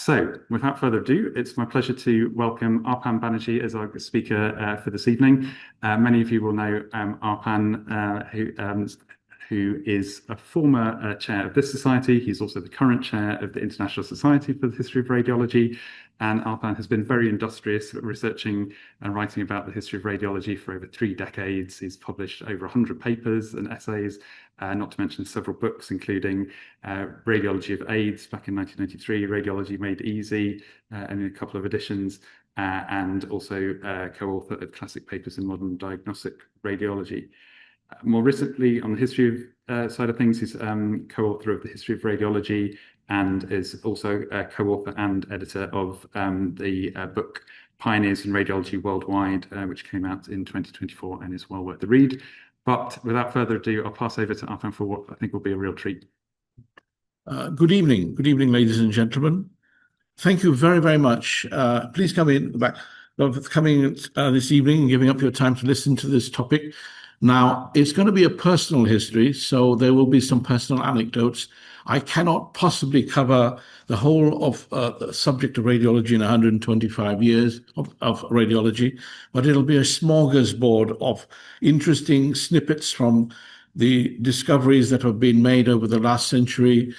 So, without further ado, it's my pleasure to welcome Arpan Banerjee as our speaker for this evening. Many of you will know Arpan, who is a former chair of this society. He's also the current chair of the International Society for the History of Radiology. And Arpan has been very industrious researching and writing about the history of radiology for over 3 decades. He's published over 100 papers and essays, not to mention several books, including Radiology of AIDS back in 1993, Radiology Made Easy, and in a couple of editions, and also co-author of Classic Papers in Modern Diagnostic Radiology. More recently, on the history side of things, he's co-author of the History of Radiology and is also a co-author and editor of the book Pioneers in Radiology Worldwide, which came out in 2024 and is well worth the read. But without further ado, I'll pass over to Arpan for what I think will be a real treat. Good evening, ladies and gentlemen. Thank you very, very much. Please come in back for coming this evening and giving up your time to listen to this topic. Now, it's going to be a personal history, so there will be some personal anecdotes. I cannot possibly cover the whole of the subject of radiology in 125 years of radiology, but it'll be a smorgasbord of interesting snippets from the discoveries that have been made over the last century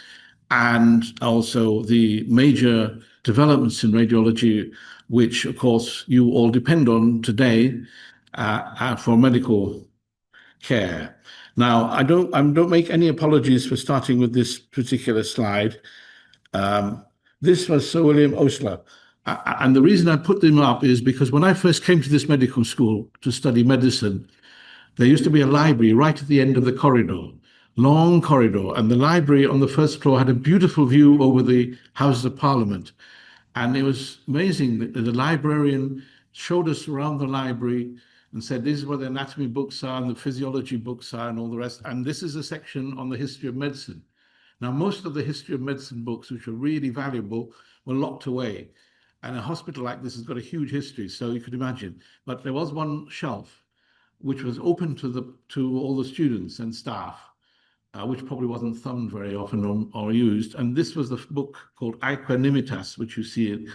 and also the major developments in radiology, which, of course, you all depend on today for medical care. Now, I don't make any apologies for starting with this particular slide. This was Sir William Osler. And the reason I put them up is because when I first came to this medical school to study medicine, there used to be a library right at the end of the corridor, long corridor. And the library on the first floor had a beautiful view over the Houses of Parliament. And it was amazing that the librarian showed us around the library and said, this is where the anatomy books are and the physiology books are and all the rest. And this is a section on the history of medicine. Now, most of the history of medicine books, which are really valuable, were locked away. And a hospital like this has got a huge history, so you could imagine. But there was one shelf which was open to all the students and staff, which probably wasn't thumbed very often or used. And this was the book called Aequanimitas, which you see,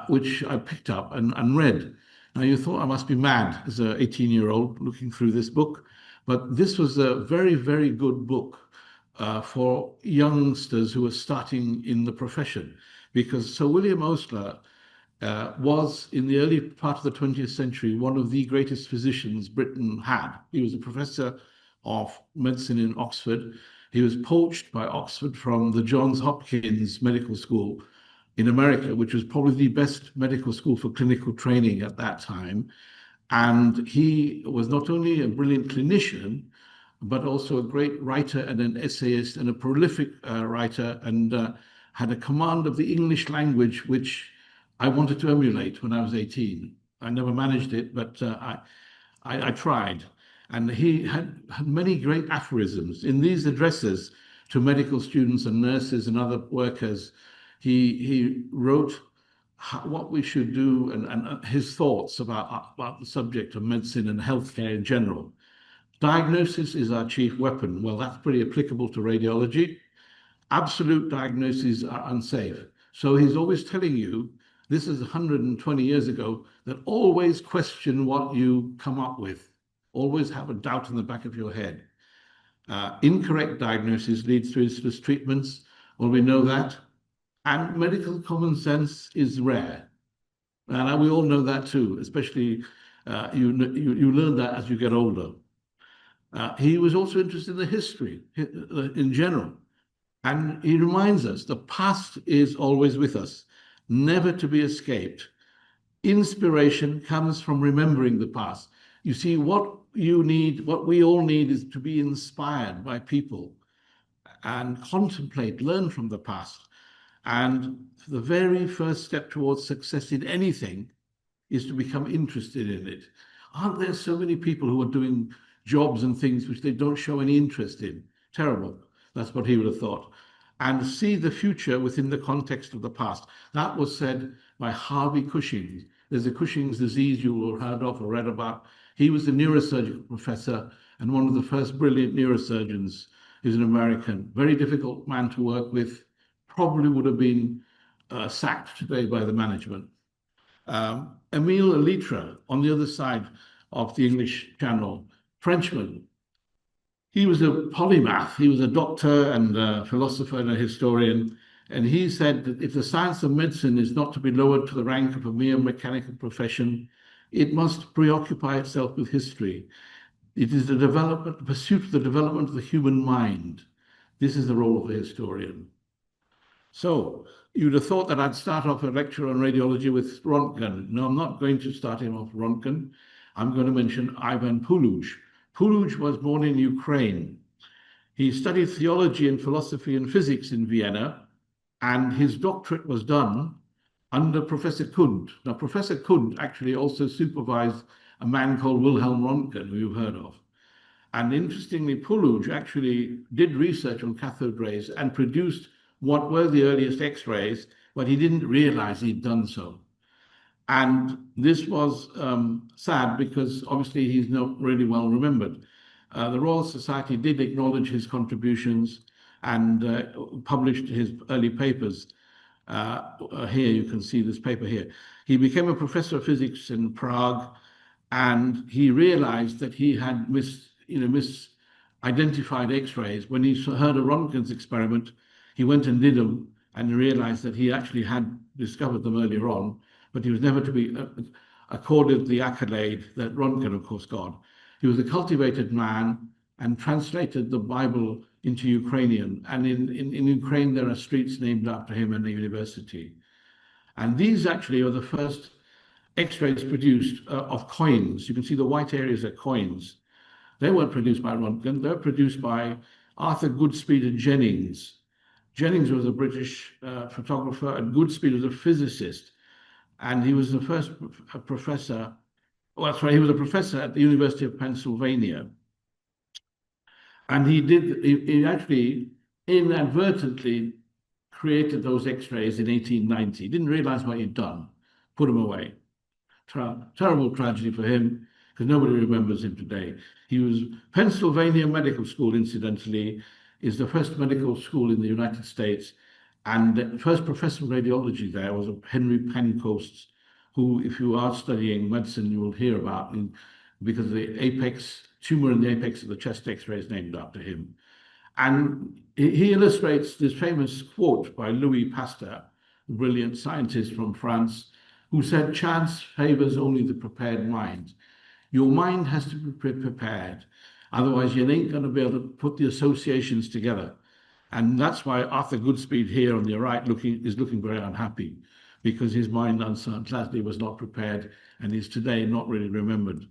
which I picked up and read. Now, you thought I must be mad as an 18-year-old looking through this book, but this was a very, very good book for youngsters who were starting in the profession, because Sir William Osler was, in the early part of the 20th century, one of the greatest physicians Britain had. He was a professor of medicine in Oxford. He was poached by Oxford from the Johns Hopkins Medical School in America, which was probably the best medical school for clinical training at that time. And he was not only a brilliant clinician, but also a great writer and an essayist and a prolific writer, and had a command of the English language, which I wanted to emulate when I was 18. I never managed it, but I tried. And he had many great aphorisms. In these addresses to medical students and nurses and other workers, he wrote what we should do and his thoughts about the subject of medicine and healthcare in general. Diagnosis is our chief weapon. Well, that's pretty applicable to radiology. Absolute diagnoses are unsafe. So he's always telling you, this is 120 years ago, that always question what you come up with. Always have a doubt in the back of your head. Incorrect diagnosis leads to useless treatments. Well, we know that. And medical common sense is rare. And we all know that too, especially you learn that as you get older. He was also interested in the history in general. And he reminds us the past is always with us, never to be escaped. Inspiration comes from remembering the past. You see, what you need, what we all need, is to be inspired by people and contemplate, learn from the past. And the very first step towards success in anything is to become interested in it. Aren't there so many people who are doing jobs and things which they don't show any interest in? Terrible. That's what he would have thought. And see the future within the context of the past. That was said by Harvey Cushing. There's a Cushing's disease you will have heard of or read about. He was a neurosurgical professor and one of the first brilliant neurosurgeons. He's an American, very difficult man to work with, probably would have been sacked today by the management. Emile Elytra, on the other side of the English Channel, Frenchman. He was a polymath. He was a doctor and a philosopher and a historian. And he said that if the science of medicine is not to be lowered to the rank of a mere mechanical profession, it must preoccupy itself with history. It is the pursuit of the development of the human mind. This is the role of a historian. So you'd have thought that I'd start off a lecture on radiology with Röntgen. No, I'm not going to start him off Röntgen. I'm going to mention Ivan Puluj. Puluj was born in Ukraine. He studied theology and philosophy and physics in Vienna, and his doctorate was done under Professor Kund. Now, Professor Kund actually also supervised a man called Wilhelm Röntgen, who you've heard of. And interestingly, Puluj actually did research on cathode rays and produced what were the earliest X-rays, but he didn't realize he'd done so. And this was sad because obviously he's not really well remembered. The Royal Society did acknowledge his contributions and published his early papers. Here you can see this paper here. He became a professor of physics in Prague, and he realized that he had misidentified X-rays. When he heard of Röntgen's experiment, he went and did them and realized that he actually had discovered them earlier on, but he was never to be accorded the accolade that Röntgen, of course, got. He was a cultivated man and translated the Bible into Ukrainian. And in Ukraine, there are streets named after him and a university. And these actually are the first X-rays produced of coins. You can see the white areas are coins. They weren't produced by Röntgen. They were produced by Arthur Goodspeed and Jennings. Jennings was a British photographer, and Goodspeed was a physicist. And he was the first professor, well, sorry, he was a professor at the University of Pennsylvania. And he actually inadvertently created those X-rays in 1890. He didn't realize what he'd done, put them away. Terrible tragedy for him, because nobody remembers him today. He was Pennsylvania Medical School, incidentally, is the first medical school in the United States. And the first professor of radiology there was Henry Pencoast, who, if you are studying medicine, you will hear about because the apex, tumor in the apex of the chest X-ray is named after him. And he illustrates this famous quote by Louis Pasteur, a brilliant scientist from France, who said, "Chance favors only the prepared mind." Your mind has to be prepared. Otherwise, you ain't going to be able to put the associations together. And that's why Arthur Goodspeed here on the right is looking very unhappy, because his mind, uncertainly, was not prepared and is today not really remembered.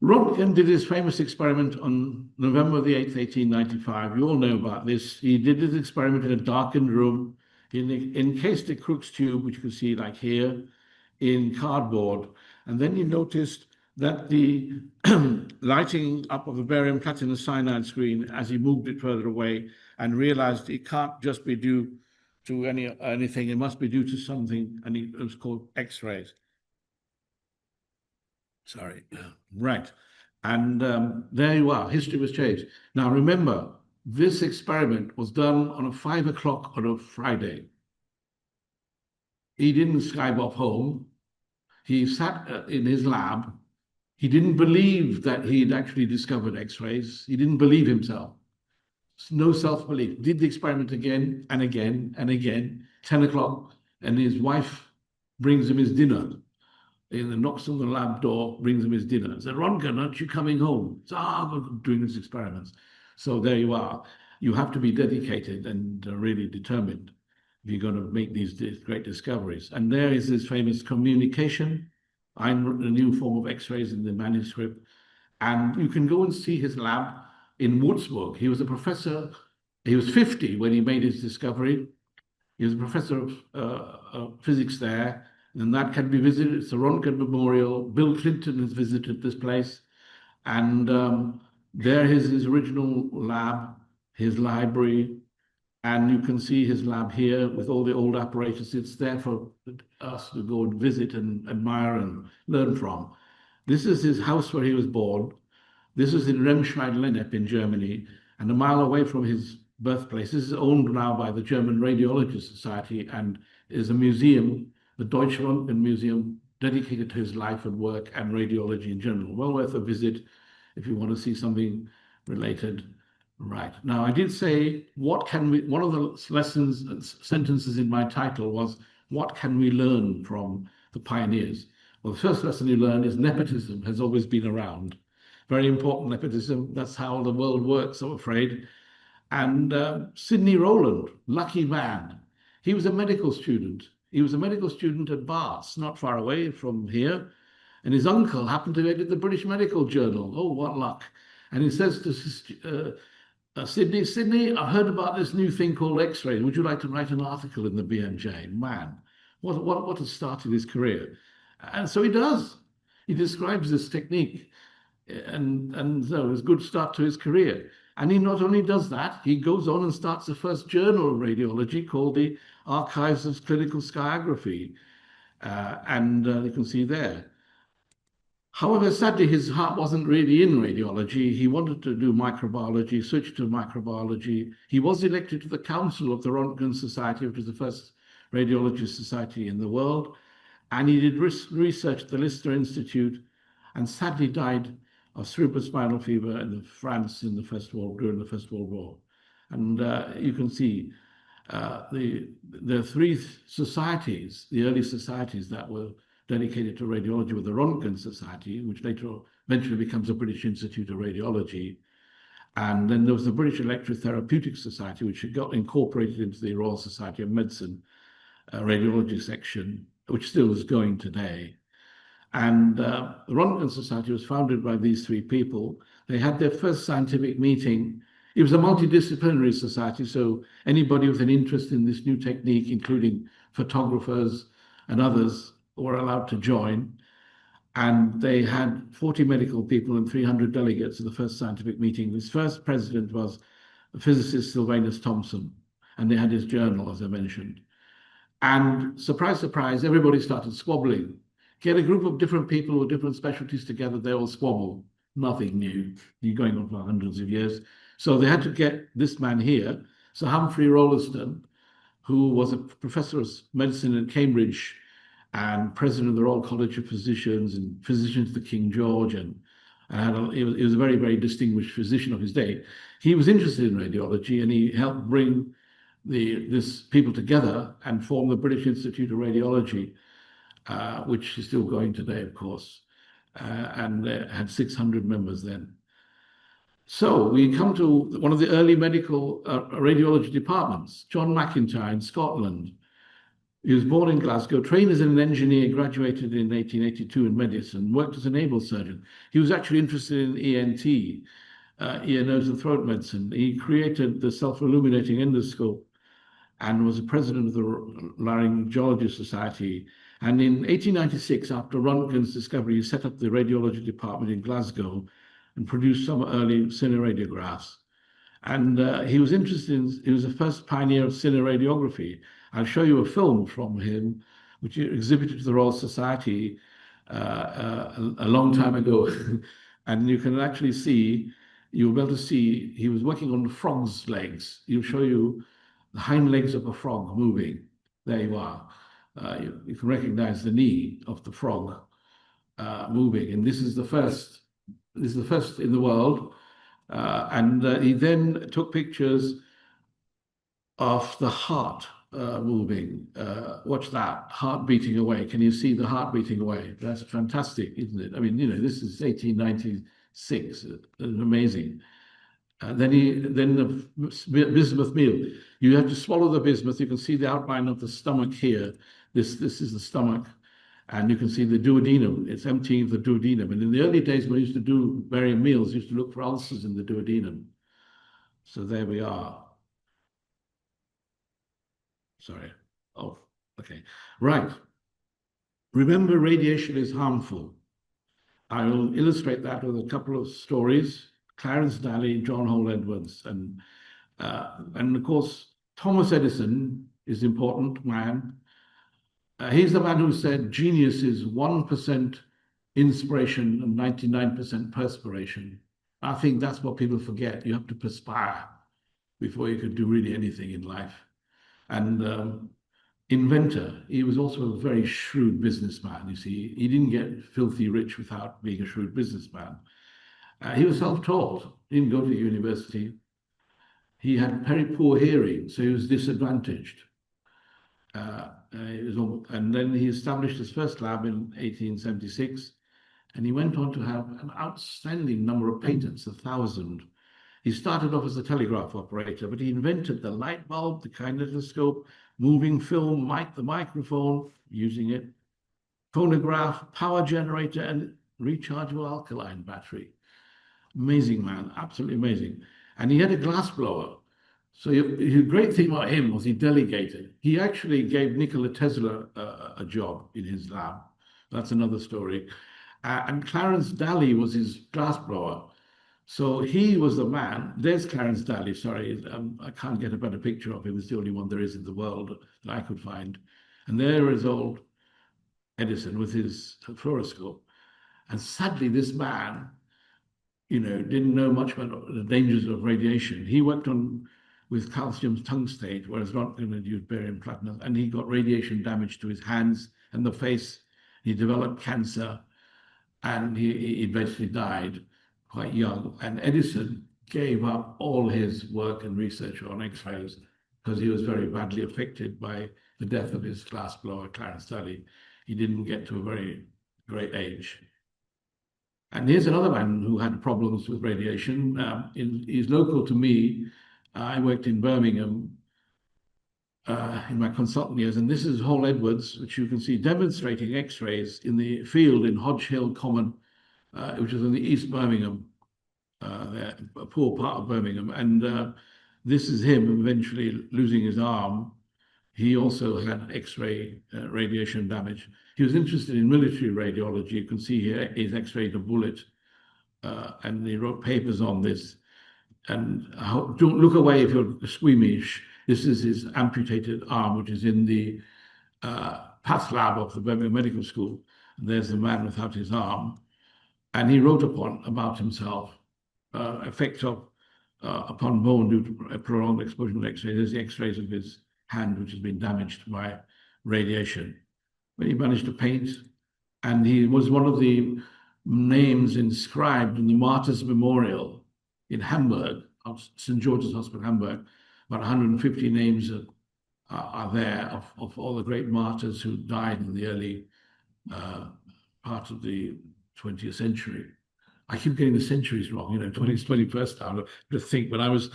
Röntgen did his famous experiment on November the 8th, 1895. You all know about this. He did his experiment in a darkened room, encased a Crookes tube, which you can see like here, in cardboard. And then he noticed that the lighting up of a barium platinum cyanide screen as he moved it further away, and realized it can't just be due to anything, it must be due to something, and it was called X-rays. Sorry, right. And there you are, history was changed. Now remember, this experiment was done on a 5 o'clock on a Friday. He didn't Skype off home. He sat in his lab. He didn't believe that he'd actually discovered X-rays. He didn't believe himself. No self-belief. Did the experiment again and again and again. 10 o'clock, and his wife brings him his dinner. He knocks on the lab door, brings him his dinner. Said, "Röntgen, aren't you coming home?" Said, "I'm doing these experiments." So there you are. You have to be dedicated and really determined if you're going to make these great discoveries. And there is his famous communication, a new form of X-rays in the manuscript. And you can go and see his lab in Würzburg. He was a professor. He was 50 when he made his discovery. He was a professor of physics there. And that can be visited. It's the Röntgen Memorial. Bill Clinton has visited this place. And there is his original lab, his library. And you can see his lab here with all the old apparatus. It's there for us to go and visit and admire and learn from. This is his house where he was born. This is in Remscheid-Lennep in Germany. And a mile away from his birthplace. This is owned now by the German Radiology Society and is a museum, the Deutsche Röntgen Museum, dedicated to his life and work and radiology in general. Well worth a visit if you want to see something related. Right. Now, I did say, one of the lessons, sentences in my title was, what can we learn from the pioneers? Well, the first lesson you learn is nepotism has always been around. Very important nepotism. That's how the world works, I'm afraid. And Sidney Rowland, lucky man. He was a medical student. He was a medical student at Bath, not far away from here. And his uncle happened to edit the British Medical Journal. Oh, what luck. And he says to Sidney, I heard about this new thing called X-ray. Would you like to write an article in the BMJ? Man, what has started his career? And so he does. He describes this technique. And so it's a good start to his career. And he not only does that, he goes on and starts the first journal of radiology called the Archives of Clinical Skiography. You can see there. However, sadly, his heart wasn't really in radiology. He wanted to do microbiology, switched to microbiology. He was elected to the Council of the Röntgen Society, which is the first radiology society in the world. And he did research at the Lister Institute and sadly died of cerebrospinal fever in France during the First World War. And you can see the three societies, the early societies that were dedicated to radiology with the Röntgen Society, which later eventually becomes the British Institute of Radiology. And then there was the British Electrotherapeutic Society, which got incorporated into the Royal Society of Medicine radiology section, which still is going today. And the Röntgen Society was founded by these three people. They had their first scientific meeting. It was a multidisciplinary society, so anybody with an interest in this new technique, including photographers and others, were allowed to join. And they had 40 medical people and 300 delegates at the first scientific meeting. This first president was the physicist Sylvanus Thompson, and they had his journal, as I mentioned. And surprise, surprise, everybody started squabbling. Get a group of different people with different specialties together, they all squabble. Nothing new. You're going on for hundreds of years. So they had to get this man here, Sir Humphrey Rolleston, who was a professor of medicine at Cambridge and president of the Royal College of Physicians and physician to the King George. And he was a very, very distinguished physician of his day. He was interested in radiology and he helped bring this people together and form the British Institute of Radiology, which is still going today, of course, and had 600 members then. So we come to one of the early medical radiology departments, John McIntyre in Scotland. He was born in Glasgow, trained as an engineer, graduated in 1882 in medicine, worked as a naval surgeon. He was actually interested in ENT, ear, nose, and throat medicine. He created the self-illuminating endoscope and was the president of the Laryngology Society. And in 1896, after Röntgen's discovery, he set up the radiology department in Glasgow and produced some early cineradiographs. And he was the first pioneer of cineradiography. I'll show you a film from him, which he exhibited to the Royal Society a long time ago. And you can actually see, you'll be able to see, he was working on the frog's legs. He'll show you the hind legs of a frog moving. There you are. You can recognize the knee of the frog moving. And this is the first in the world. He then took pictures of the heart moving. Watch that, heart beating away. Can you see the heart beating away? That's fantastic, isn't it? I mean, this is 1896. Amazing. Then the bismuth meal. You have to swallow the bismuth. You can see the outline of the stomach here. This is the stomach. And you can see the duodenum. It's emptying the duodenum. And in the early days, when we used to do barium meals, we used to look for ulcers in the duodenum. So there we are. Sorry. Oh, okay. Right. Remember, radiation is harmful. I will illustrate that with a couple of stories. Clarence Daly, John Hall Edwards, and of course, Thomas Edison is an important man. He's the man who said genius is 1% inspiration and 99% perspiration. I think that's what people forget. You have to perspire. before he could do really anything in life. And inventor. He was also a very shrewd businessman. You see, he didn't get filthy rich without being a shrewd businessman. He was self-taught. He didn't go to university. He had very poor hearing, so he was disadvantaged. And then he established his first lab in 1876, and he went on to have an outstanding number of patents, 1,000. He started off as a telegraph operator, but he invented the light bulb, the kinetoscope, moving film, the microphone, using it, phonograph, power generator, and rechargeable alkaline battery. Amazing man, absolutely amazing. And he had a glass blower. So the great thing about him was he delegated. He actually gave Nikola Tesla a job in his lab. That's another story. And Clarence Daly was his glass blower. So he was the man. There's Clarence Daly, sorry. I can't get a better picture of him. It's the only one there is in the world that I could find. And there is old Edison with his fluoroscope. And sadly, this man, didn't know much about the dangers of radiation. He worked on with calcium tungstate, whereas Röntgen had used barium platinum, and he got radiation damage to his hands and the face. He developed cancer, and he eventually died quite young. And Edison gave up all his work and research on X-rays because he was very badly affected by the death of his glass blower, Clarence Daly. He didn't get to a very great age. And here's another man who had problems with radiation. He's local to me. I worked in Birmingham in my consultant years, and this is Hall Edwards, which you can see demonstrating X-rays in the field in Hodge Hill Common, which is in the East Birmingham, a poor part of Birmingham. And this is him eventually losing his arm. He also had X-ray radiation damage. He was interested in military radiology. You can see here he's X-rayed a bullet, and he wrote papers on this. And don't look away if you're squeamish. This is his amputated arm, which is in the path lab of the Birmingham Medical School. And there's the man without his arm. And he wrote about himself, effect of upon bone due to a prolonged exposure to X-rays. There's the X-rays of his hand, which has been damaged by radiation. But he managed to paint, and he was one of the names inscribed in the Martyrs Memorial in Hamburg, St. George's Hospital, Hamburg. About 150 names are there of all the great martyrs who died in the early part of the 20th century. I keep getting the centuries wrong, 20th, 21st now to think when I was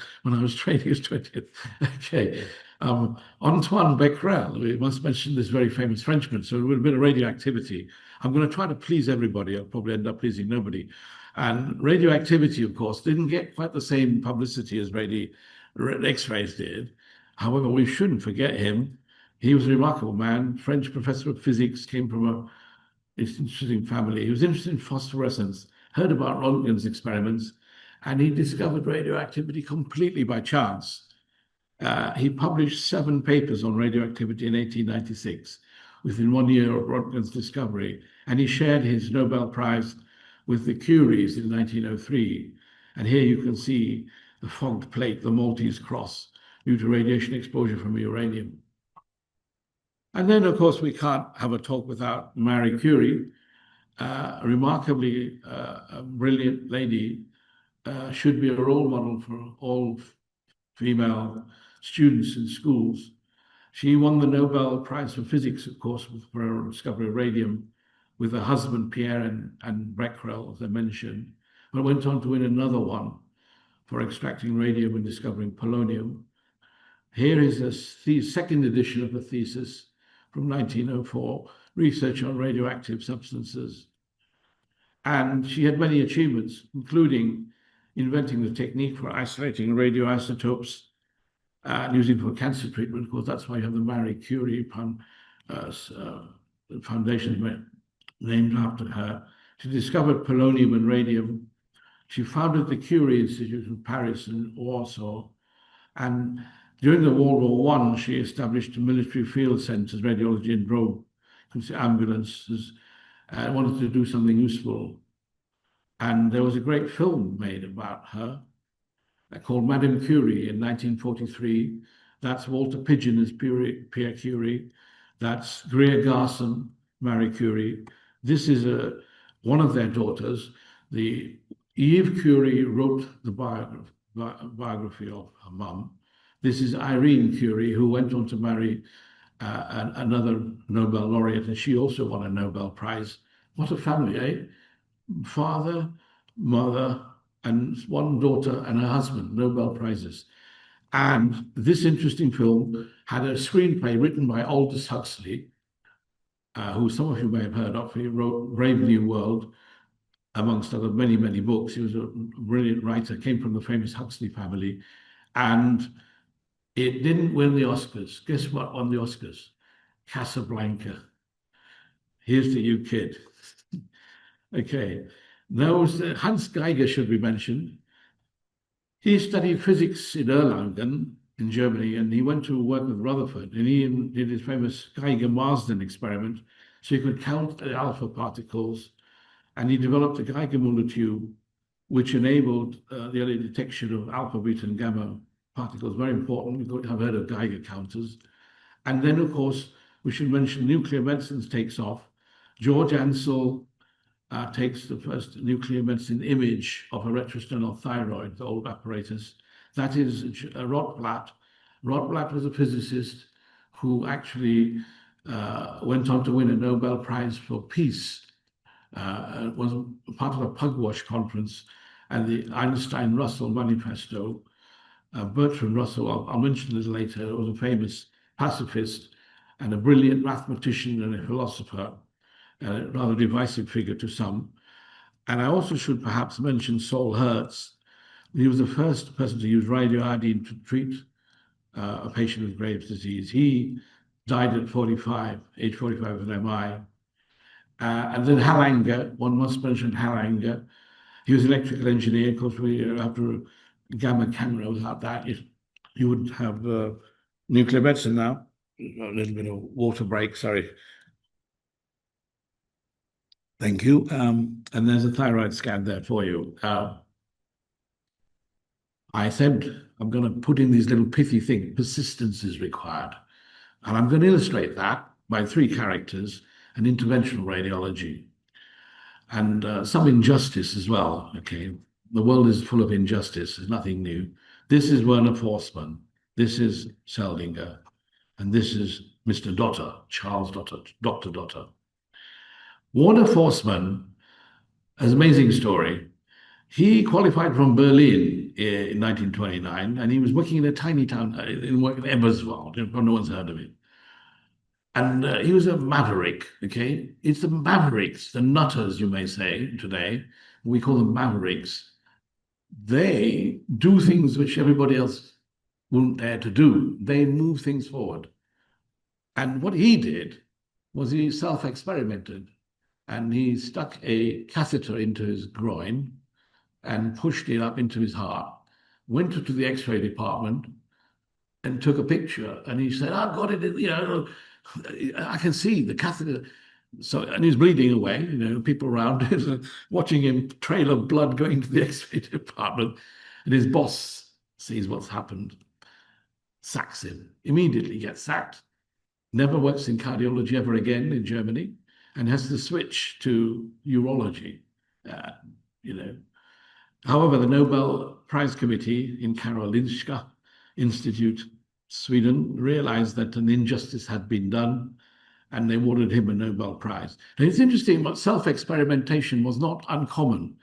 training as 20th. Okay. Antoine Becquerel, we must mention this very famous Frenchman, so with a bit of radioactivity. I'm going to try to please everybody. I'll probably end up pleasing nobody. And radioactivity, of course, didn't get quite the same publicity as X-rays did. However, we shouldn't forget him. He was a remarkable man, French professor of physics, came from an interesting family. He was interested in phosphorescence, heard about Röntgen's experiments, and he discovered radioactivity completely by chance. He published 7 papers on radioactivity in 1896, within 1 year of Röntgen's discovery, and he shared his Nobel Prize with the Curies in 1903. And here you can see the fogged plate, the Maltese cross, due to radiation exposure from uranium. And then, of course, we can't have a talk without Marie Curie, a remarkably brilliant lady, should be a role model for all female students in schools. She won the Nobel Prize for Physics, of course, for her discovery of radium, with her husband, Pierre and Becquerel, as I mentioned, but went on to win another one for extracting radium and discovering polonium. Here is the second edition of the thesis from 1904, research on radioactive substances. And she had many achievements, including inventing the technique for isolating radioisotopes and using for cancer treatment. Of course, that's why you have the Marie Curie Foundation named after her. She discovered polonium and radium. She founded the Curie Institute in Paris and Warsaw. And during the World War I, she established military field centers, radiology and drove ambulances, and wanted to do something useful. And there was a great film made about her. called Madame Curie in 1943. That's Walter Pidgeon as Pierre Curie. That's Greer Garson, Marie Curie. This is one of their daughters. The Eve Curie wrote the biography of her mum. This is Irene Curie, who went on to marry another Nobel laureate, and she also won a Nobel Prize. What a family, eh? Father, mother, and one daughter and her husband, Nobel Prizes. And this interesting film had a screenplay written by Aldous Huxley, who some of you may have heard of. He wrote Brave New World, amongst other many, many books. He was a brilliant writer, came from the famous Huxley family. And it didn't win the Oscars. Guess what won the Oscars? Casablanca. Here's to you, kid. Okay. Now, Hans Geiger should be mentioned. He studied physics in Erlangen in Germany, and he went to work with Rutherford, and he did his famous Geiger-Marsden experiment, so he could count the alpha particles, and he developed a Geiger-Müller tube, which enabled the early detection of alpha, beta, and gamma particles. Very important. We have heard of Geiger counters. And then, of course, we should mention nuclear medicines takes off. George Ansell takes the first nuclear medicine image of a retrosternal thyroid, the old apparatus. That is Rotblat. Rotblat was a physicist who actually went on to win a Nobel Prize for Peace. Was part of a Pugwash conference and the Einstein-Russell Manifesto. Bertrand Russell, I'll mention a little later, was a famous pacifist and a brilliant mathematician and a philosopher, a rather divisive figure to some. And I also should perhaps mention Saul Hertz. He was the first person to use radioiodine to treat a patient with Graves' disease. He died at 45, age 45 with an MI. And then Hal Anger, one must mention Hal Anger. He was an electrical engineer. Of course, after a gamma camera, without that, you wouldn't have nuclear medicine now. A little bit of water break, sorry. Thank you. And there's a thyroid scan there for you. I said I'm going to put in these little pithy things. Persistence is required. And I'm going to illustrate that by 3 characters, an interventional radiology, and some injustice as well. Okay, the world is full of injustice. There's nothing new. This is Werner Forssmann. This is Seldinger. And this is Mr. Dotter, Charles Dotter, Dr. Dotter. Werner Forssmann, an amazing story. He qualified from Berlin in 1929, and he was working in a tiny town in Eberswald. No one's heard of it. And he was a maverick, okay? It's the mavericks, the nutters, you may say, today. We call them mavericks. They do things which everybody else wouldn't dare to do. They move things forward. And what he did was he self-experimented, and he stuck a catheter into his groin and pushed it up into his heart, went to the X-ray department and took a picture. And he said, I've got it, I can see the catheter. So, and he's bleeding away, people around him watching him, trail of blood going to the X-ray department. And his boss sees what's happened, sacks him, immediately gets sacked, never works in cardiology ever again in Germany, and has to switch to urology, However, the Nobel Prize Committee in Karolinska Institute, Sweden, realized that an injustice had been done, and they awarded him a Nobel Prize. And it's interesting, but self-experimentation was not uncommon.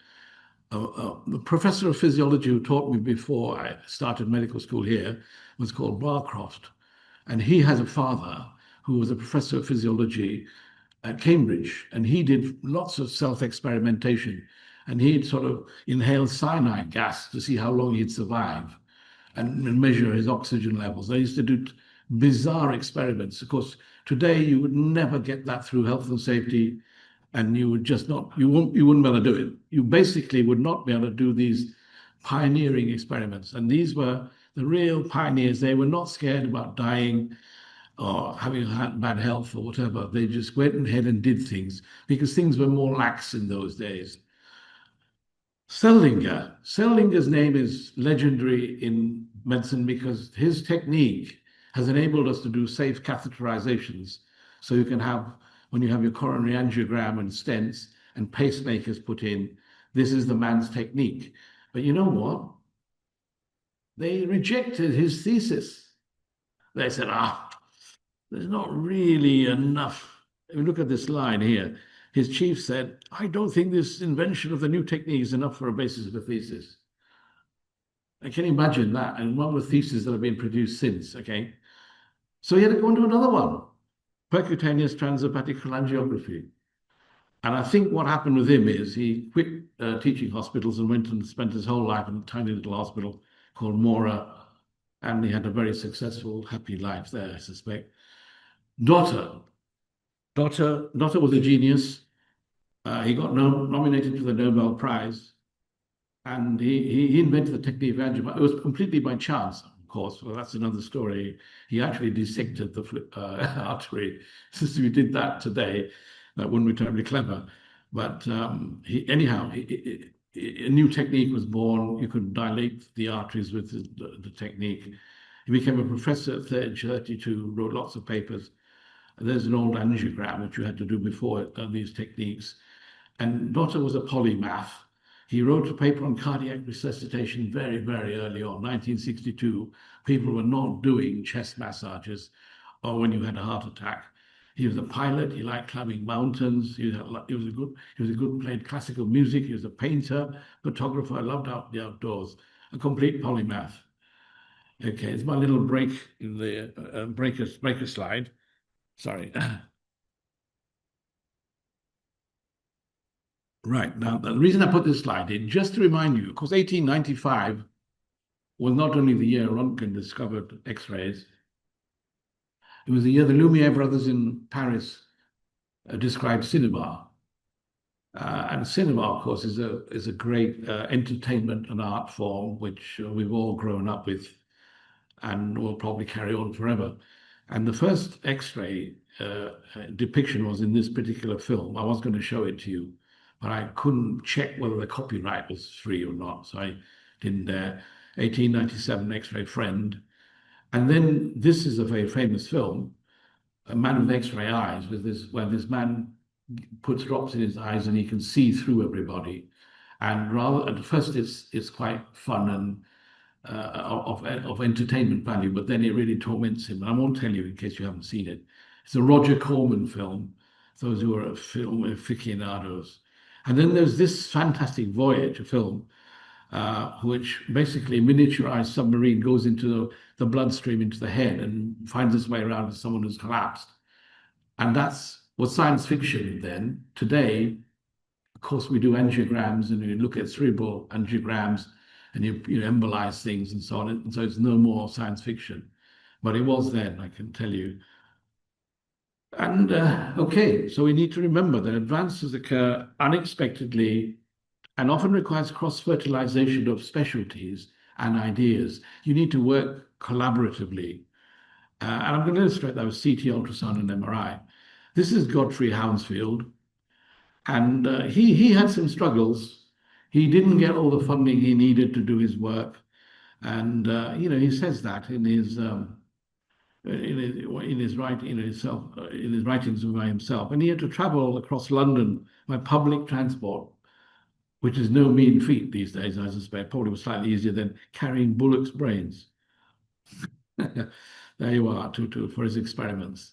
The professor of physiology who taught me before I started medical school here was called Barcroft, and he has a father who was a professor of physiology at Cambridge, and he did lots of self-experimentation, and he'd sort of inhale cyanide gas to see how long he'd survive and measure his oxygen levels. They used to do bizarre experiments. Of course, today you would never get that through health and safety, and you would just not, you wouldn't be able to do it. You basically would not be able to do these pioneering experiments. And these were the real pioneers. They were not scared about dying or having bad health or whatever. They just went ahead and did things because things were more lax in those days. Sellinger's name is legendary in medicine because his technique has enabled us to do safe catheterizations. So you can have, when you have your coronary angiogram and stents and pacemakers put in, this is the man's technique. But you know what? They rejected his thesis. They said, there's not really enough. If you look at this line here, his chief said, I don't think this invention of the new technique is enough for a basis of a thesis. I can imagine that. And one of the theses that have been produced since, okay? So he had to go into another one, percutaneous transhepatic cholangiography. And I think what happened with him is he quit teaching hospitals and went and spent his whole life in a tiny little hospital called Mora. And he had a very successful, happy life there, I suspect. Dotter was a genius. He got nominated for the Nobel Prize, and he invented the technique of angiogram. It was completely by chance, of course. Well, that's another story. He actually dissected the artery. Since we did that today, that wouldn't be terribly clever. But anyhow, a new technique was born. You could dilate the arteries with the technique. He became a professor at age 32, wrote lots of papers. There's an old angiogram, which you had to do before these techniques. And Dotter was a polymath. He wrote a paper on cardiac resuscitation very, very early on, 1962. People were not doing chest massages or when you had a heart attack. He was a pilot. He liked climbing mountains. He was a good played classical music. He was a painter, photographer. Loved the outdoors. A complete polymath. Okay, it's my little break in the breaker slide. Sorry. Right. Now, the reason I put this slide in, just to remind you, because 1895 was not only the year Röntgen discovered X-rays, it was the year the Lumiere brothers in Paris described cinema. And cinema, of course, is a great entertainment and art form, which we've all grown up with and will probably carry on forever. And the first X-ray depiction was in this particular film. I was going to show it to you, but I couldn't check whether the copyright was free or not, so I didn't dare. 1897, X-Ray Friend. And then this is a very famous film, A Man with X-Ray Eyes, where this man puts drops in his eyes and he can see through everybody. And rather, at first, it's quite fun and of entertainment value, but then it really torments him. And I won't tell you in case you haven't seen it. It's a Roger Corman film, those who are film aficionados. And then there's this fantastic Voyage, a film, which basically a miniaturized submarine goes into the bloodstream, into the head, and finds its way around to someone who's collapsed. And that's was science fiction then. Today, of course, we do angiograms and we look at cerebral angiograms and you embolize things and so on. And so it's no more science fiction. But it was then, I can tell you. And okay, so we need to remember that advances occur unexpectedly and often requires cross-fertilization of specialties and ideas. You need to work collaboratively. And I'm going to illustrate that with CT, ultrasound, and MRI. This is Godfrey Hounsfield, and he had some struggles. He didn't get all the funding he needed to do his work, and he says that in his writings by himself. And he had to travel across London by public transport, which is no mean feat these days, I suspect. Probably was slightly easier than carrying bullocks' brains. There you are, for his experiments.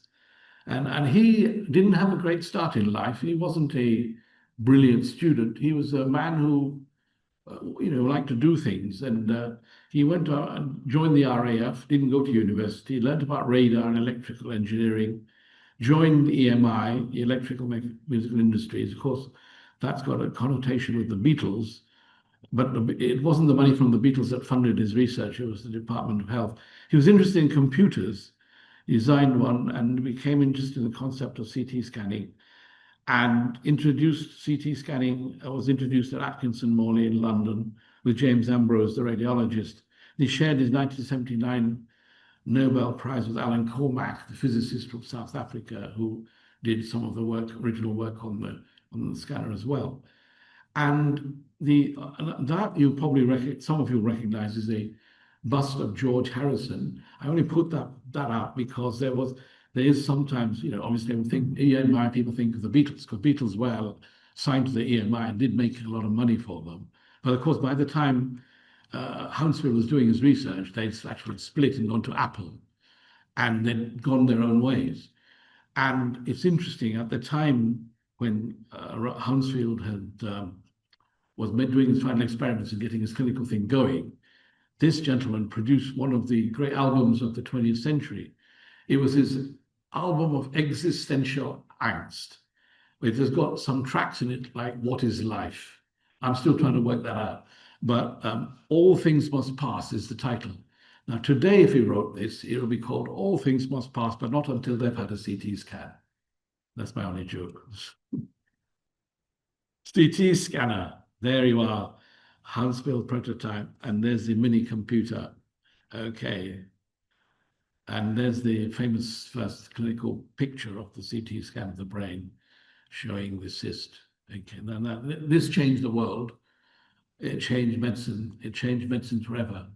And he didn't have a great start in life. He wasn't a brilliant student. He was a man who, liked to do things. And he went out and joined the RAF, didn't go to university, learned about radar and electrical engineering, joined EMI, the Electrical Musical Industries. Of course, that's got a connotation with the Beatles, but it wasn't the money from the Beatles that funded his research. It was the Department of Health. He was interested in computers, designed one, and became interested in the concept of CT scanning and introduced CT scanning, was introduced at Atkinson Morley in London with James Ambrose, the radiologist. He shared his 1979 Nobel Prize with Alan Cormack, the physicist from South Africa, who did some of the original work on the scanner as well. And that you probably some of you recognize is a bust of George Harrison. I only put that out because there is sometimes, obviously we think EMI, people think of the Beatles, because Beatles were signed to the EMI and did make a lot of money for them. But of course, by the time Hounsfield was doing his research, they'd actually split and gone to Apple, and they'd gone their own ways. And it's interesting, at the time when Hounsfield was doing his final experiments and getting his clinical thing going, this gentleman produced one of the great albums of the 20th century. It was his album of existential angst. It has got some tracks in it like What is Life? I'm still trying to work that out. But All Things Must Pass is the title. Now, today, if he wrote this, it will be called All Things Must Pass, but not until they've had a CT scan. That's my only joke. CT scanner. There you are. Hounsfield prototype. And there's the mini computer. Okay. And there's the famous first clinical picture of the CT scan of the brain showing the cyst. Okay. Now, this changed the world. It changed medicine. It changed medicine forever.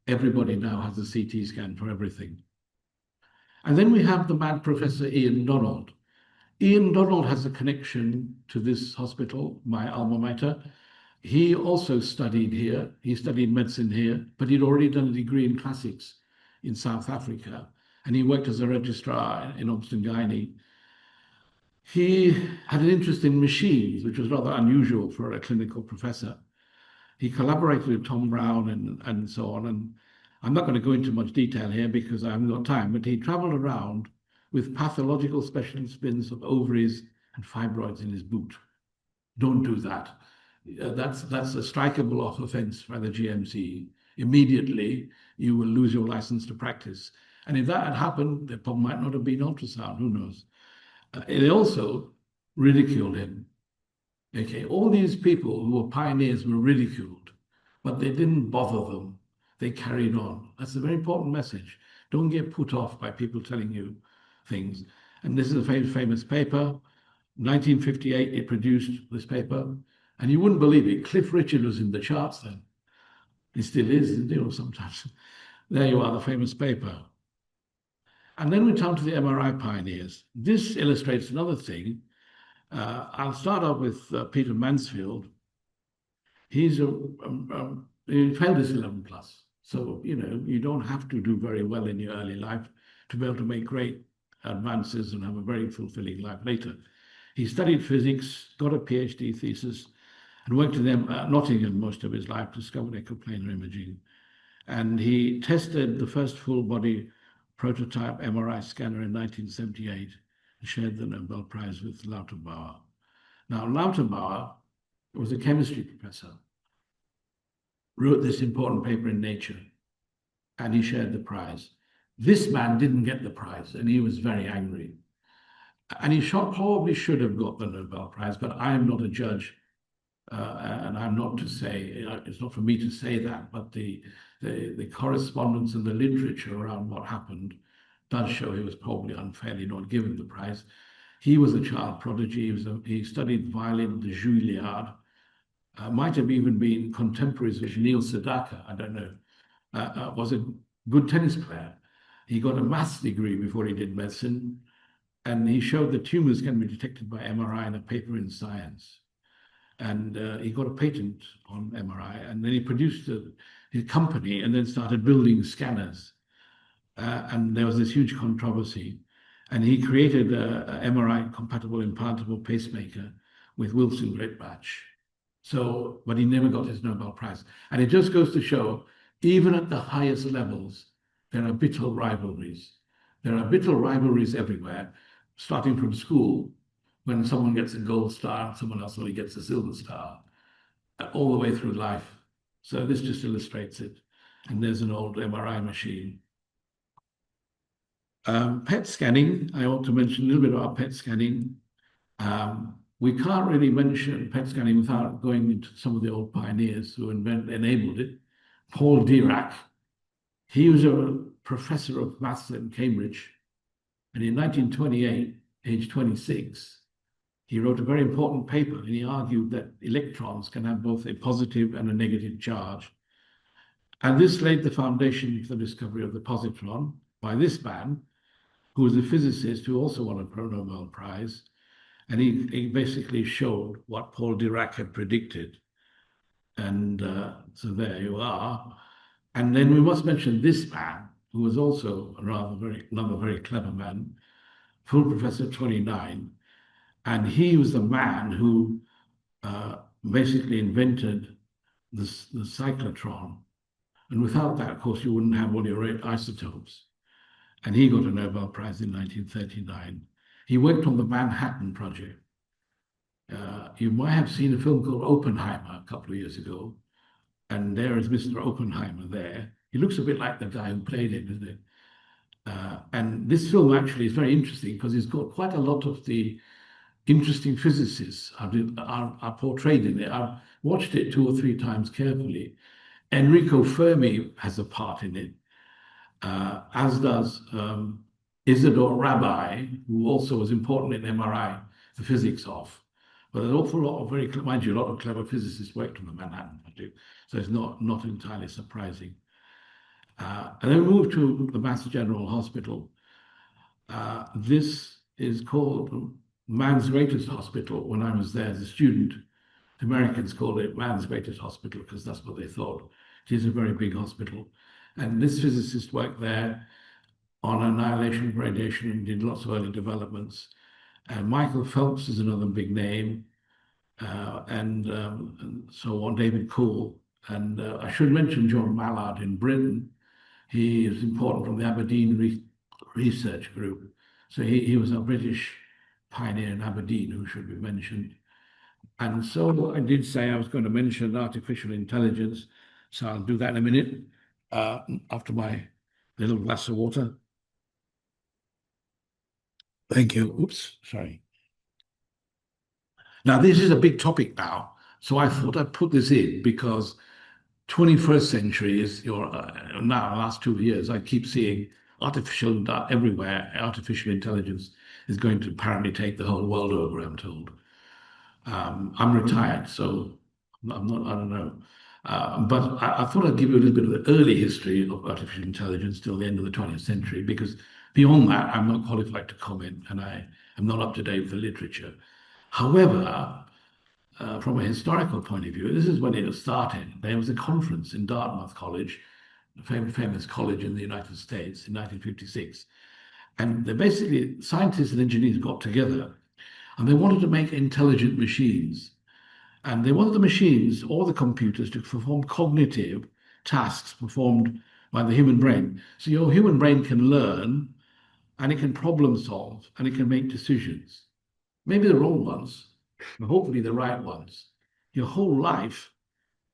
Everybody now has a CT scan for everything. And then we have the mad Professor Ian Donald. Ian Donald has a connection to this hospital, my alma mater. He also studied here. He studied medicine here, but he'd already done a degree in classics in South Africa, and he worked as a registrar in Obston-Guiney. He had an interest in machines, which was rather unusual for a clinical professor. He collaborated with Tom Brown and so on. And I'm not going to go into much detail here because I haven't got time, but he traveled around with pathological specimens of ovaries and fibroids in his boot. Don't do that. That's a strikeable off offense by the GMC. Immediately, you will lose your license to practice. And if that had happened, there probably might not have been ultrasound, who knows? They also ridiculed him. Okay, all these people who were pioneers were ridiculed, but they didn't bother them. They carried on. That's a very important message. Don't get put off by people telling you things. And this is a famous paper. 1958, it produced this paper. And you wouldn't believe it. Cliff Richard was in the charts then. He still is, sometimes. There you are, the famous paper. And then we turn to the MRI pioneers. This illustrates another thing. I'll start off with Peter Mansfield. He failed his 11 plus. So, you don't have to do very well in your early life to be able to make great advances and have a very fulfilling life later. He studied physics, got a PhD thesis, and worked in Nottingham most of his life, discovered echoplanar imaging. And he tested the first full body prototype MRI scanner in 1978 and shared the Nobel Prize with Lauterbauer. Now, Lauterbauer was a chemistry professor, wrote this important paper in Nature, and he shared the prize. This man didn't get the prize, and he was very angry. And he probably should have got the Nobel Prize, but I am not a judge, and I'm not to say, it's not for me to say that, but the correspondence and the literature around what happened does show he was probably unfairly not given the prize. He was a child prodigy. He studied violin at the Juilliard, might have even been contemporaries with Neil Sedaka, I don't know, was a good tennis player. He got a maths degree before he did medicine, and he showed that tumors can be detected by MRI in a paper in Science. And he got a patent on MRI, and then he produced his company and then started building scanners. And there was this huge controversy. And he created a MRI-compatible implantable pacemaker with Wilson Greatbatch. But he never got his Nobel Prize. And it just goes to show, even at the highest levels, there are bitter rivalries. There are bitter rivalries everywhere, starting from school, when someone gets a gold star, someone else only gets a silver star, all the way through life. So this just illustrates it. And there's an old MRI machine. PET scanning, I ought to mention a little bit about PET scanning. We can't really mention PET scanning without going into some of the old pioneers who enabled it. Paul Dirac, he was a professor of maths at Cambridge, and in 1928, age 26, he wrote a very important paper, and he argued that electrons can have both a positive and a negative charge. And this laid the foundation for the discovery of the positron by this man, who was a physicist who also won a Nobel Prize. And he basically showed what Paul Dirac had predicted. And so there you are. And then we must mention this man, who was also another very clever man, full Professor 29. And he was the man who basically invented the cyclotron. And without that, of course, you wouldn't have all your isotopes. And he got a Nobel Prize in 1939. He worked on the Manhattan Project. You might have seen a film called Oppenheimer a couple of years ago. And there is Mr. Oppenheimer there. He looks a bit like the guy who played him, isn't it? And this film actually is very interesting because it's got quite a lot of the interesting physicists are portrayed in it. I've watched it 2 or 3 times carefully. Enrico Fermi has a part in it, as does Isidore Rabi, who also was important in MRI, the physics of. But an awful lot of mind you, a lot of clever physicists worked on the Manhattan Project, so it's not entirely surprising. And then we move to the Mass General Hospital. This is called man's greatest hospital. When I was there as a student, the Americans called it man's greatest hospital because that's what they thought. It is a very big hospital. And this physicist worked there on annihilation radiation and did lots of early developments. Michael Phelps is another big name, and so on, David Cool. And I should mention John Mallard in Britain. He is important from the Aberdeen Research Group. So he was a British pioneer in Aberdeen who should be mentioned. And so I did say I was going to mention artificial intelligence. So I'll do that in a minute after my little glass of water. Thank you. Oops, sorry. Now, this is a big topic now. So I thought I'd put this in because 21st century is now, the last 2 years, I keep seeing everywhere. Artificial intelligence is going to apparently take the whole world over, I'm told. I'm retired, so I don't know. But I thought I'd give you a little bit of the early history of artificial intelligence till the end of the 20th century, because beyond that, I'm not qualified to comment, and I am not up to date with the literature. However, from a historical point of view, this is when it started. There was a conference in Dartmouth College, a famous college in the United States, in 1956. And they basically, scientists and engineers got together, and they wanted to make intelligent machines. And they wanted the machines or the computers to perform cognitive tasks performed by the human brain. So your human brain can learn, and it can problem solve, and it can make decisions. Maybe the wrong ones, but hopefully the right ones. Your whole life,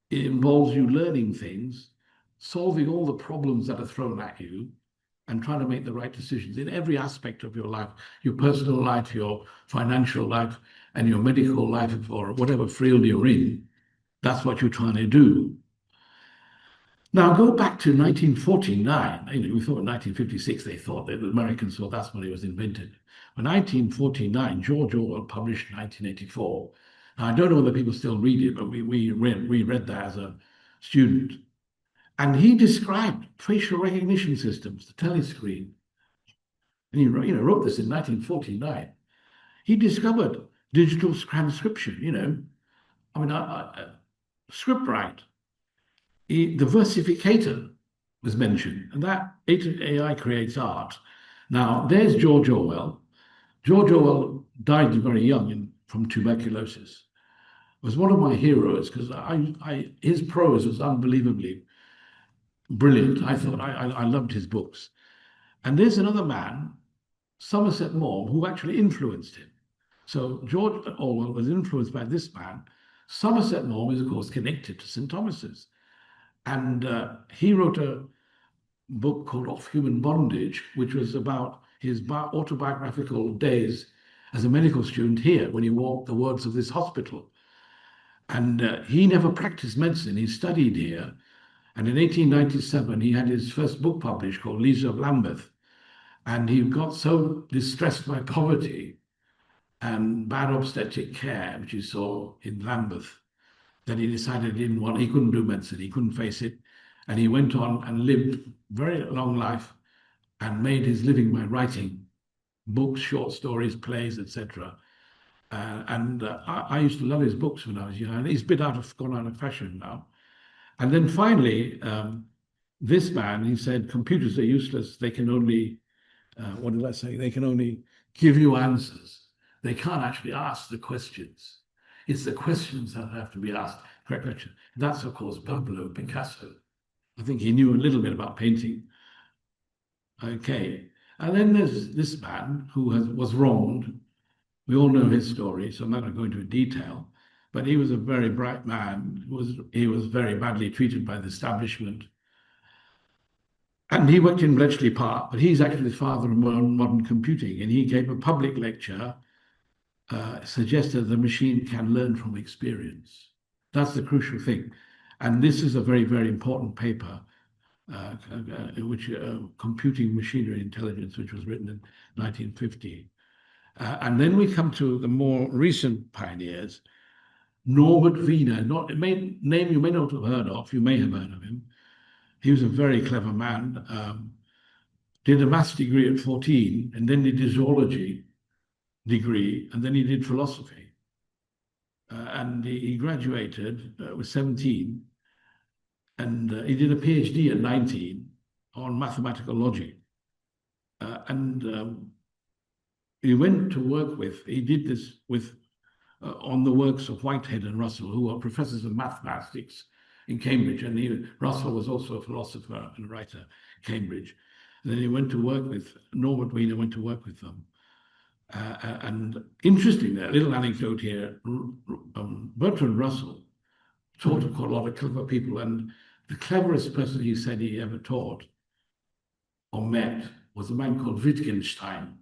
it involves you learning things, solving all the problems that are thrown at you, and trying to make the right decisions in every aspect of your life, your personal life, your financial life, and your medical life, or whatever field you're in. That's what you're trying to do. Now, go back to 1949. We thought in 1956, they thought that the Americans thought that's when it was invented. In 1949, George Orwell published 1984. Now, I don't know whether people still read it, but we read that as a student. And he described facial recognition systems, the telescreen. And he wrote this in 1949. He discovered digital transcription, scriptwrite. The versificator was mentioned, and that AI creates art. Now, there's George Orwell. George Orwell died very young from tuberculosis. Was one of my heroes because his prose was unbelievably brilliant. I loved his books. And there's another man, Somerset Maugham, who actually influenced him. So George Orwell was influenced by this man. Somerset Maugham is, of course, connected to St. Thomas's. And he wrote a book called Off Human Bondage, which was about his autobiographical days as a medical student here when he walked the wards of this hospital. And he never practiced medicine. He studied here. And in 1897, he had his first book published called Lisa of Lambeth. And he got so distressed by poverty and bad obstetric care, which he saw in Lambeth, that he decided he couldn't do medicine, he couldn't face it. And he went on and lived very long life and made his living by writing books, short stories, plays, etc. I used to love his books when I was young, and he's gone out of fashion now. And then finally, this man, he said, computers are useless. They can only, what did I say? They can only give you answers. They can't actually ask the questions. It's the questions that have to be asked. Correct question. That's, of course, Pablo Picasso. I think he knew a little bit about painting. Okay. And then there's this man who was wronged. We all know his story, so I'm not going to go into detail. But he was a very bright man. He was very badly treated by the establishment. And he worked in Bletchley Park, but he's actually the father of modern computing. And he gave a public lecture, suggested the machine can learn from experience. That's the crucial thing. And this is a very, very important paper, which Computing Machinery Intelligence, which was written in 1950. And then we come to the more recent pioneers. Norbert Wiener, name you may not have heard of, you may have heard of him. He was a very clever man, did a maths degree at 14, and then did his zoology degree, and then he did philosophy. And he graduated with 17, and he did a PhD at 19 on mathematical logic. He went to work he did this on the works of Whitehead and Russell, who are professors of mathematics in Cambridge. And Russell was also a philosopher and writer in Cambridge. And then he went to work with, Norbert Wiener went to work with them. And interestingly, a little anecdote here, Bertrand Russell taught quite a lot of clever people, and the cleverest person he said he ever taught or met was a man called Wittgenstein.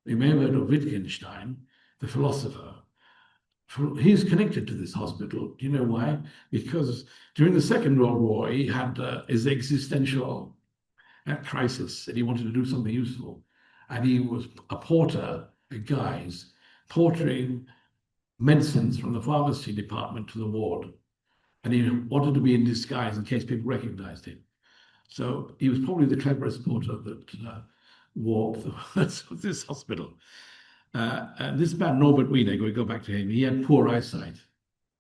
You may have heard of Wittgenstein, the philosopher. He's connected to this hospital. Do you know why? Because during the Second World War, he had his existential crisis, and he wanted to do something useful. And he was a porter at Guy's, portering medicines from the pharmacy department to the ward. And he wanted to be in disguise in case people recognized him. So he was probably the cleverest porter that walked this hospital. And this man, Norbert Wiener, we go back to him, he had poor eyesight,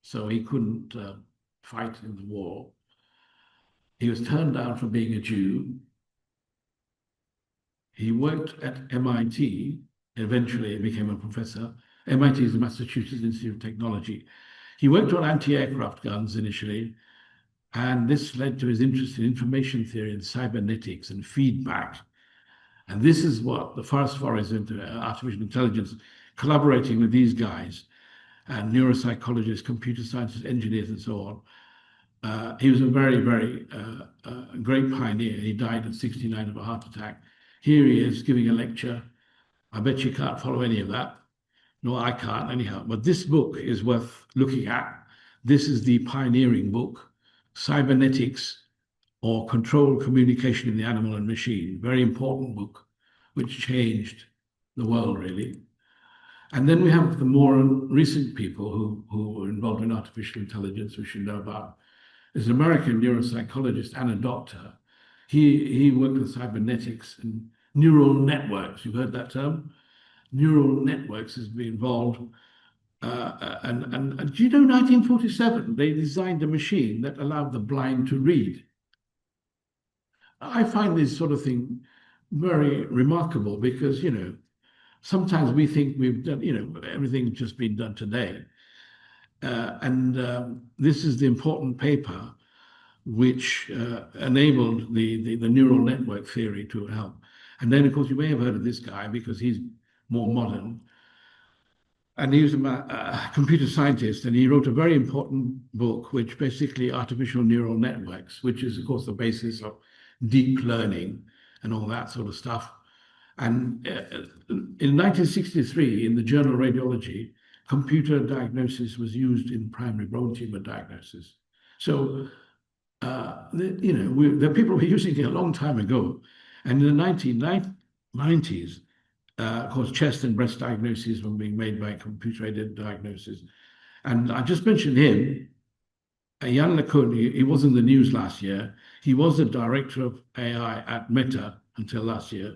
so he couldn't fight in the war. He was turned down for being a Jew. He worked at MIT, eventually became a professor. MIT is the Massachusetts Institute of Technology. He worked on anti-aircraft guns initially, and this led to his interest in information theory and cybernetics and feedback. And this is what the first forays into artificial intelligence, collaborating with these guys, and neuropsychologists, computer scientists, engineers, and so on. He was a very, very great pioneer. He died at 69 of a heart attack. Here he is giving a lecture. I bet you can't follow any of that. No, I can't anyhow. But this book is worth looking at. This is the pioneering book, Cybernetics, or Controlled Communication in the Animal and Machine. Very important book, which changed the world, really. And then we have the more recent people who were involved in artificial intelligence, we should know about. There's an American neuropsychologist and a doctor. He worked with cybernetics and neural networks. You've heard that term? Neural networks has been involved. And do you know 1947, they designed a machine that allowed the blind to read. I find this sort of thing very remarkable because, sometimes we think we've done, everything's just been done today. This is the important paper which enabled the neural network theory to help. And then, of course, you may have heard of this guy because he's more modern. And he was a computer scientist, and he wrote a very important book, which basically artificial neural networks, which is, of course, the basis of deep learning and all that sort of stuff. And in 1963, in the journal Radiology, computer diagnosis was used in primary brain tumor diagnosis. So, the people were using it a long time ago. And in the 1990s, Of course, chest and breast diagnoses were being made by computer-aided diagnosis. And I just mentioned him, Jan LeCun. He was in the news last year. He was the director of AI at Meta until last year.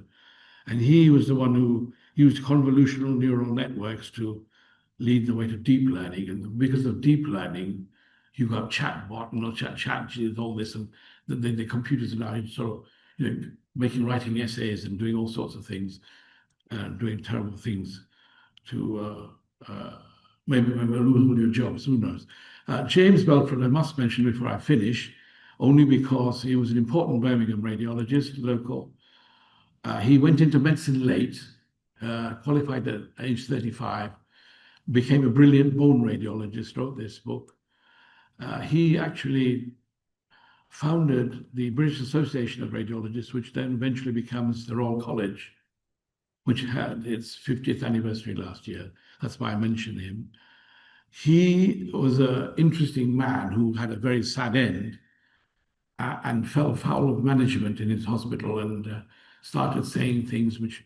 And he was the one who used convolutional neural networks to lead the way to deep learning. And because of deep learning, you've got chatbot and chat all this, and the computers are now sort of writing essays and doing all sorts of things, doing terrible things to maybe we'll lose all your jobs, who knows. James Belford, I must mention before I finish, only because he was an important Birmingham radiologist, local. He went into medicine late, qualified at age 35, became a brilliant bone radiologist, wrote this book. He actually founded the British Association of Radiologists, which then eventually becomes the Royal College, which had its 50th anniversary last year. That's why I mention him. He was an interesting man who had a very sad end and fell foul of management in his hospital and started saying things which,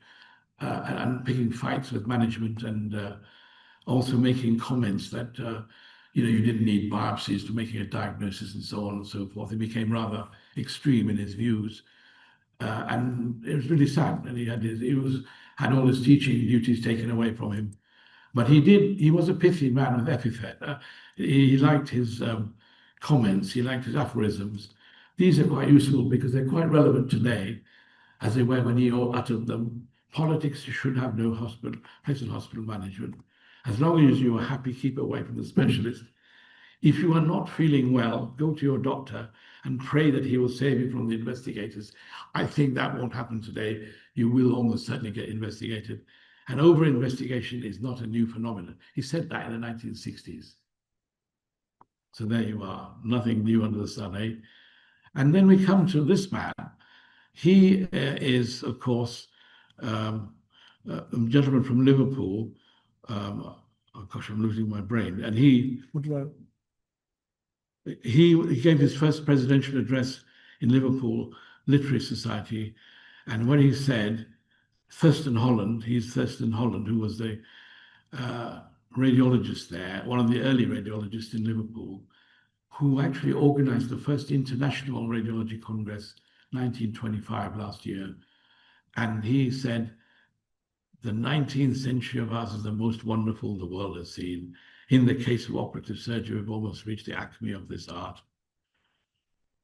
and picking fights with management and also making comments that, you didn't need biopsies to making a diagnosis and so on and so forth. He became rather extreme in his views. And it was really sad. And he had all his teaching duties taken away from him. But he was a pithy man with epithet. He liked his comments, he liked his aphorisms. These are quite useful because they're quite relevant today, as they were when he uttered them. Politics should have no place in hospital management. As long as you are happy, keep away from the specialist. If you are not feeling well, go to your doctor and pray that he will save you from the investigators. I think that won't happen today. You will almost certainly get investigated. And over-investigation is not a new phenomenon. He said that in the 1960s. So there you are, nothing new under the sun, eh? And then we come to this man. He is, of course, a gentleman from Liverpool. Oh gosh, I'm losing my brain. And he gave his first presidential address in Liverpool Literary Society. And when he said, Thurston Holland, who was the radiologist there, one of the early radiologists in Liverpool, who actually organized the first International Radiology Congress, 1925, last year. And he said, the 19th century of ours is the most wonderful the world has seen. In the case of operative surgery, we've almost reached the acme of this art,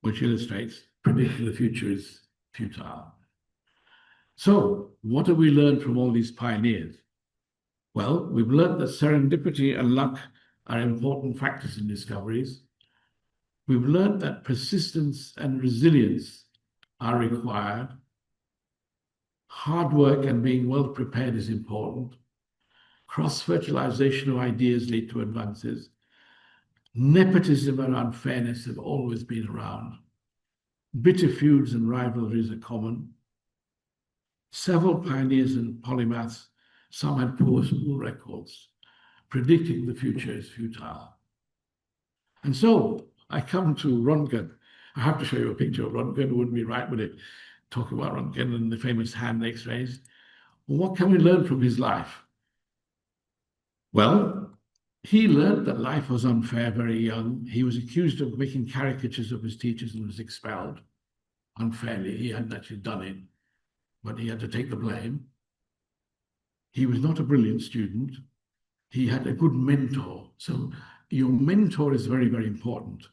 which illustrates predicting the future is futile. So what have we learned from all these pioneers? Well, we've learned that serendipity and luck are important factors in discoveries. We've learned that persistence and resilience are required. Hard work and being well prepared is important. Cross-fertilization of ideas lead to advances. Nepotism and unfairness have always been around. Bitter feuds and rivalries are common. Several pioneers and polymaths, some had poor school records. Predicting the future is futile. And so I come to Röntgen. I have to show you a picture of Röntgen. It wouldn't be right, would it? Talk about Röntgen and the famous hand X-rays. Well, what can we learn from his life? Well, he learned that life was unfair very young. He was accused of making caricatures of his teachers and was expelled unfairly. He hadn't actually done it, but he had to take the blame. He was not a brilliant student. He had a good mentor. So your mentor is very, very important.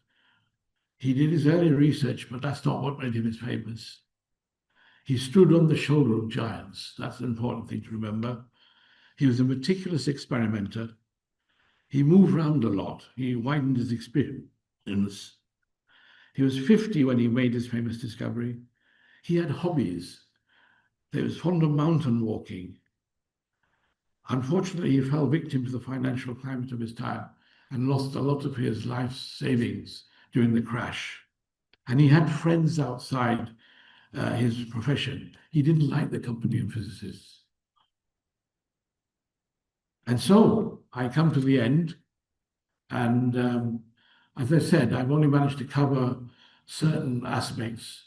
He did his early research, but that's not what made him famous. He stood on the shoulder of giants. That's an important thing to remember. He was a meticulous experimenter. He moved around a lot. He widened his experience. He was 50 when he made his famous discovery. He had hobbies. He was fond of mountain walking. Unfortunately, he fell victim to the financial climate of his time and lost a lot of his life savings during the crash. And he had friends outside his profession. He didn't like the company of physicists. And so I come to the end. And as I said, I've only managed to cover certain aspects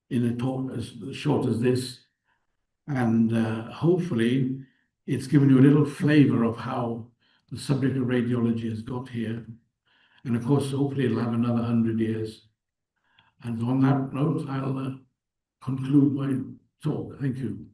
in a talk as short as this. And hopefully it's given you a little flavor of how the subject of radiology has got here. And of course, hopefully it'll have another 100 years. And on that note, I'll conclude my talk. Thank you.